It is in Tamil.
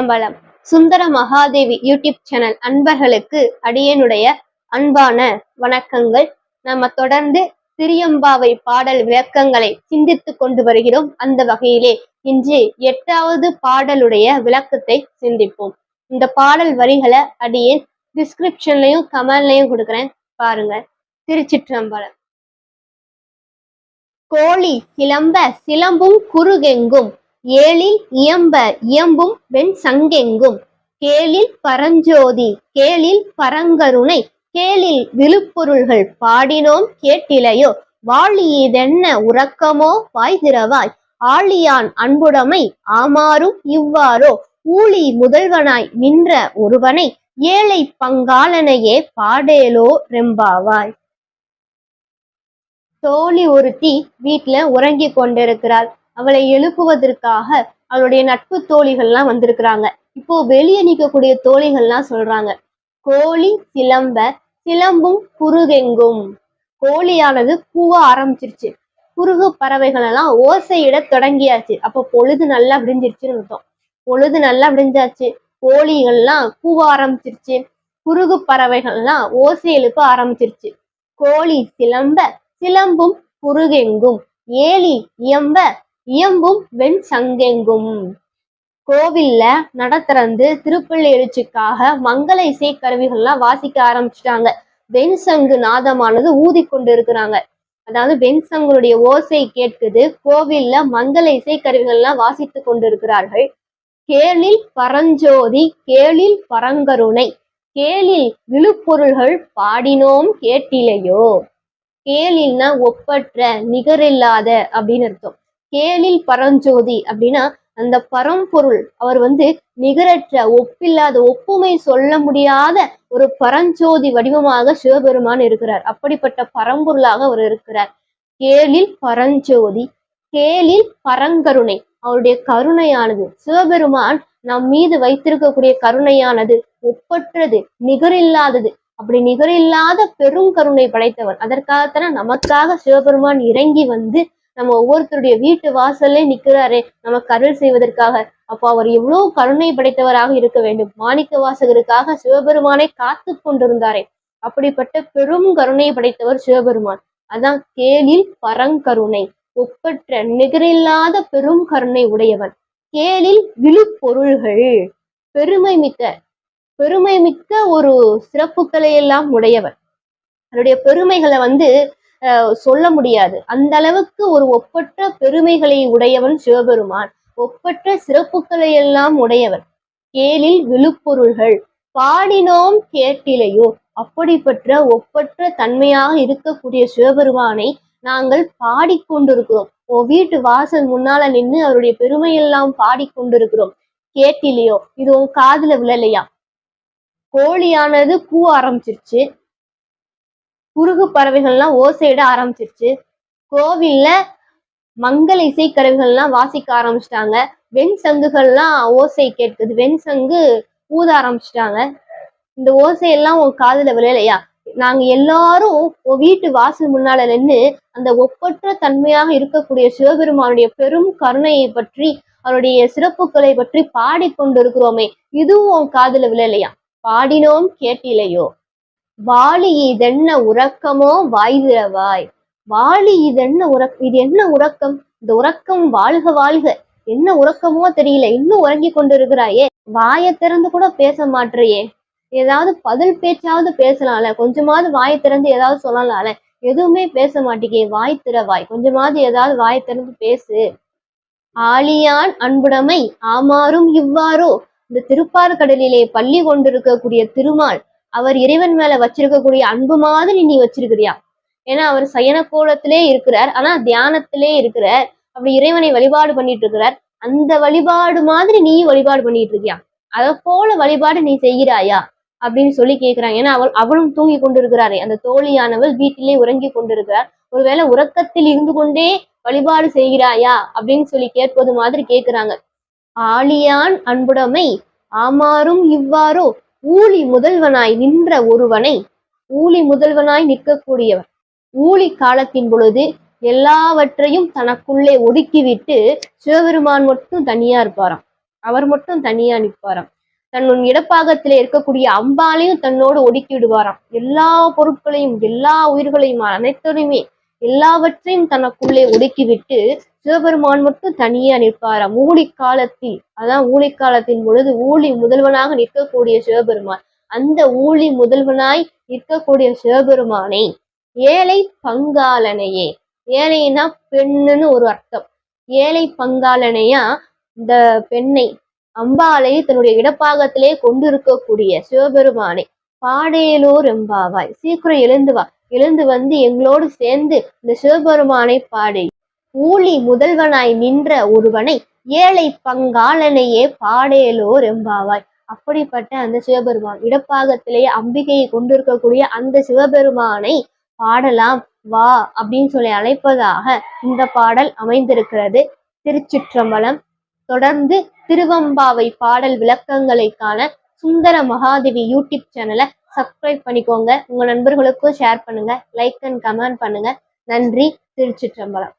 திருச்சிற்றம்பலம். சுந்தர மகாதேவி யூடியூப் சேனல் அன்பர்களுக்கு அடியனுடைய அன்பான வணக்கங்கள். நம்ம தொடர்ந்து திரியம்பாவை பாடல் விளக்கங்களை சிந்தித்து கொண்டு வருகிறோம். அந்த வகையிலே இன்று 8வது பாடலுடைய விளக்கத்தை சிந்திப்போம். இந்த பாடல் வரிகளை அடியேன் டிஸ்கிரிப்ஷன்லயும் கமெண்ட்லயும் கொடுக்குறேன், பாருங்க. திருச்சிற்றம்பலம். கோழி கிளம்ப சிலம்பும் குறுகெங்கும், ஏழில் இயம்ப இயம்பும் வெண் சங்கெங்கும், கேளில் பரஞ்சோதி கேளில் பரங்கருணை, கேளில் விழுப்பொருள்கள் பாடினோம் கேட்டிலையோ, வாழியதென்ன உறக்கமோ வாய்திரவாய், ஆழியான் அன்புடைமை ஆமாறும் இவ்வாறோ, ஊழி முதல்வனாய் நின்ற ஒருவனை, ஏழை பங்காளனையே பாடேலோ ரெம்பாவாய். தோழி ஒருத்தி வீட்டுல உறங்கி கொண்டிருக்கிறாள். அவளை எழுப்புவதற்காக அவளுடைய நட்பு தோழிகள்லாம் வந்திருக்கிறாங்க. இப்போ வெளியே நிற்கக்கூடிய தோழிகள்லாம் சொல்றாங்க, கோழி சிலம்ப சிலம்பும் குறுகெங்கும். கோழியானது கூவ ஆரம்பிச்சிருச்சு, குறுகு பறவைகள் எல்லாம் ஓசையிட தொடங்கியாச்சு. அப்போ பொழுது நல்லா விடிஞ்சிருச்சுன்னு அர்த்தம். பொழுது நல்லா விடிஞ்சாச்சு, கோழிகள்லாம் கூவ ஆரம்பிச்சிருச்சு, குறுகு பறவைகள்லாம் ஓசை எழுப்ப ஆரம்பிச்சிருச்சு. கோழி சிலம்ப சிலம்பும் குறுகெங்கும், ஏழி இயம்ப இயம்பும் வெண் சங்கெங்கும். கோவில்ல நட திறந்து திருப்பள்ளி எழுச்சிக்காக மங்கள இசை கருவிகள்லாம் வாசிக்க ஆரம்பிச்சுட்டாங்க. வெண் சங்கு நாதமானது ஊதி கொண்டு இருக்கிறாங்க. அதாவது வெண் சங்குடைய ஓசை கேட்குது. கோவில்ல மங்கள இசை கருவிகள்லாம் வாசித்து கொண்டு இருக்கிறார்கள். கேளில் பரஞ்சோதி கேளில் பரங்கருணை, கேளில் விழுப்பொருள்கள் பாடினோம் கேட்டிலையோ. கேளில்னா ஒப்பற்ற நிகரில்லாத அப்படின்னு அர்த்தம். கேளில் பரஞ்சோதி அப்படின்னா அந்த பரம்பொருள் அவர் நிகரற்ற ஒப்பில்லாத ஒப்புமை சொல்ல முடியாத ஒரு பரஞ்சோதி வடிவமாக சிவபெருமான் இருக்கிறார். அப்படிப்பட்ட பரம்பொருளாக அவர் இருக்கிறார். கேளில் பரஞ்சோதி கேளில் பரங்கருணை, அவருடைய கருணையானது, சிவபெருமான் நம் மீது வைத்திருக்கக்கூடிய கருணையானது ஒப்பற்றது நிகரில்லாதது. அப்படி நிகரில்லாத பெரும் கருணை படைத்தவர். அதற்காகத்தான நமக்காக சிவபெருமான் இறங்கி நம்ம ஒவ்வொருத்தருடைய வீட்டு வாசல்ல நிற்கிறாரே நமக்கு அருள் செய்வதற்காக. அப்போ அவர் எவ்வளவு கருணை படைத்தவராக இருக்க வேண்டும். மாணிக்க வாசகருக்காக சிவபெருமானை காத்து கொண்டிருந்தாரே, அப்படிப்பட்ட பெரும் கருணை படைத்தவர் சிவபெருமான். அதான் கேளில் பரங்கருணை, ஒப்பற்ற நிகரில்லாத பெரும் கருணை உடையவன். கேளில் விழுப்பொருள்கள், பெருமை மிக்க ஒரு சிறப்புகளை எல்லாம் உடையவன். அவருடைய பெருமைகளை சொல்ல முடியாது. அந்த அளவுக்கு ஒரு ஒப்பற்ற பெருமைகளை உடையவன் சிவபெருமான். ஒப்பற்ற சிறப்புகளை எல்லாம் உடையவன். கேளில் விழுப்பொருள்கள் பாடினோம் கேட்டிலையோ. அப்படிப்பட்ட ஒப்பற்ற தன்மையாக இருக்கக்கூடிய சிவபெருமானை நாங்கள் பாடிக்கொண்டிருக்கிறோம். வீட்டு வாசல் முன்னால நின்று அவருடைய பெருமையெல்லாம் பாடிக்கொண்டிருக்கிறோம். கேட்டிலையோ, இது உன் காதுல விழலையா? கோழியானது கூவ ஆரம்பிச்சிருச்சு, குறுகு பறவைகள்லாம் ஓசையிட ஆரம்பிச்சிருச்சு, கோவில்ல மங்கள இசை கருவிகள்லாம் வாசிக்க ஆரம்பிச்சிட்டாங்க, வெண் சங்குகள்லாம் ஓசை கேட்குது, வெண் சங்கு ஊத ஆரம்பிச்சிட்டாங்க. இந்த ஓசையெல்லாம் உன் காதுல விழலையா? நாங்க எல்லாரும் உன் வீட்டு வாசல் முன்னால நின்று அந்த ஒப்பற்ற தன்மையாக இருக்கக்கூடிய சிவபெருமானுடைய பெரும் கருணையை பற்றி, அவருடைய சிறப்புகளை பற்றி பாடிக்கொண்டிருக்கிறோமே, இதுவும் உன் காதுல விழலையா? பாடினோம் கேட்டிலையோ. வாழி இதென்ன உறக்கமோ வாய்திரவாய். வாழி இதென்ன இது என்ன உறக்கம்? இந்த உறக்கம் வாழ்க வாழ்க. என்ன உறக்கமோ தெரியல, இன்னும் உறங்கி கொண்டு இருக்கிறாயே. வாயை திறந்து கூட பேச மாட்டேறியே. ஏதாவது பதில் பேச்சாவது பேசலாம்ல, கொஞ்சமாவது வாயை திறந்து ஏதாவது சொல்லலாம்ல. எதுவுமே பேச மாட்டேங்க. வாய் திறவாய், கொஞ்சமாவது ஏதாவது வாயை திறந்து பேசு. ஆழியான் அன்புடைமை ஆமாறும் இவ்வாறோ. இந்த திருப்பார்கடலிலே பள்ளி கொண்டிருக்கக்கூடிய திருமால், அவர் இறைவன் மேல வச்சிருக்கக்கூடிய அன்பு மாதிரி நீ வச்சிருக்கிறியா? ஏன்னா அவர் சயன கோலத்திலே இருக்கிறார், ஆனா தியானத்திலே இருக்கிறார். அப்படி இறைவனை வழிபாடு பண்ணிட்டு இருக்கிறார். அந்த வழிபாடு மாதிரி நீ வழிபாடு பண்ணிட்டு இருக்கியா? அதை போல வழிபாடு நீ செய்கிறாயா அப்படின்னு சொல்லி கேட்கிறாங்க. ஏன்னா அவளும் தூங்கி கொண்டிருக்கிறாரே, அந்த தோழியானவள் வீட்டிலே உறங்கி கொண்டிருக்கிறார். ஒருவேளை உறக்கத்தில் இருந்து கொண்டே வழிபாடு செய்கிறாயா அப்படின்னு சொல்லி கேட்பது மாதிரி கேட்கிறாங்க. ஆழியான் அன்புடைமை ஆமாறும் இவ்வாறோ. ஊழி முதல்வனாய் நின்ற ஒருவனை, ஊழி முதல்வனாய் நிற்கக்கூடியவர். ஊழி காலத்தின் பொழுது எல்லாவற்றையும் தனக்குள்ளே ஒடுக்கிவிட்டு சிவபெருமான் மட்டும் தனியா இருப்பாராம். அவர் மட்டும் தனியா நிற்பாராம். தன் இடப்பாகத்திலே இருக்கக்கூடிய அம்பாலையும் தன்னோடு ஒடுக்கி விடுவாராம். எல்லா பொருட்களையும், எல்லா உயிர்களையும், அனைத்தையுமே, எல்லாவற்றையும் தனக்குள்ளே ஒடுக்கிவிட்டு சிவபெருமான் மட்டும் தனியா நிற்பாராம். ஊழி காலத்தில், அதான் ஊழி காலத்தின் பொழுது ஊழி முதல்வனாக நிற்கக்கூடிய சிவபெருமான், அந்த ஊழி முதல்வனாய் நிற்கக்கூடிய சிவபெருமானை ஏழை பங்காளனையே, ஏழைனா பெண்ணுன்னு ஒரு அர்த்தம், ஏழை பங்காளனையா இந்த பெண்ணை அம்பாலை தன்னுடைய இடப்பாகத்திலே கொண்டு இருக்கக்கூடிய சிவபெருமானை பாடேலோர் எம்பாவாய், சீக்கிரம் எழுந்து வா, எழுந்து வந்து எங்களோடு சேர்ந்து இந்த சிவபெருமானை பாடு. ஊழி முதல்வனாய் நின்ற ஒருவனை ஏழை பங்காளனையே பாடேலோர் எம்பாவாய். அப்படிப்பட்ட அந்த சிவபெருமான் இடப்பாகத்திலே அம்பிகையை கொண்டிருக்கக்கூடிய அந்த சிவபெருமானை பாடலாம் வா அப்படின்னு சொல்லி அழைப்பதாக இந்த பாடல் அமைந்திருக்கிறது. திருச்சிற்றம்பலம். தொடர்ந்து திருவம்பாவை பாடல் விளக்கங்களை காண சுந்தர மகாதேவி யூடியூப் சேனலை சப்ஸ்கிரைப் பண்ணிக்கோங்க. உங்க நண்பர்களுக்கும் ஷேர் பண்ணுங்க, லைக் அண்ட் கமெண்ட் பண்ணுங்க. நன்றி. திருச்சிற்றம்பலம்.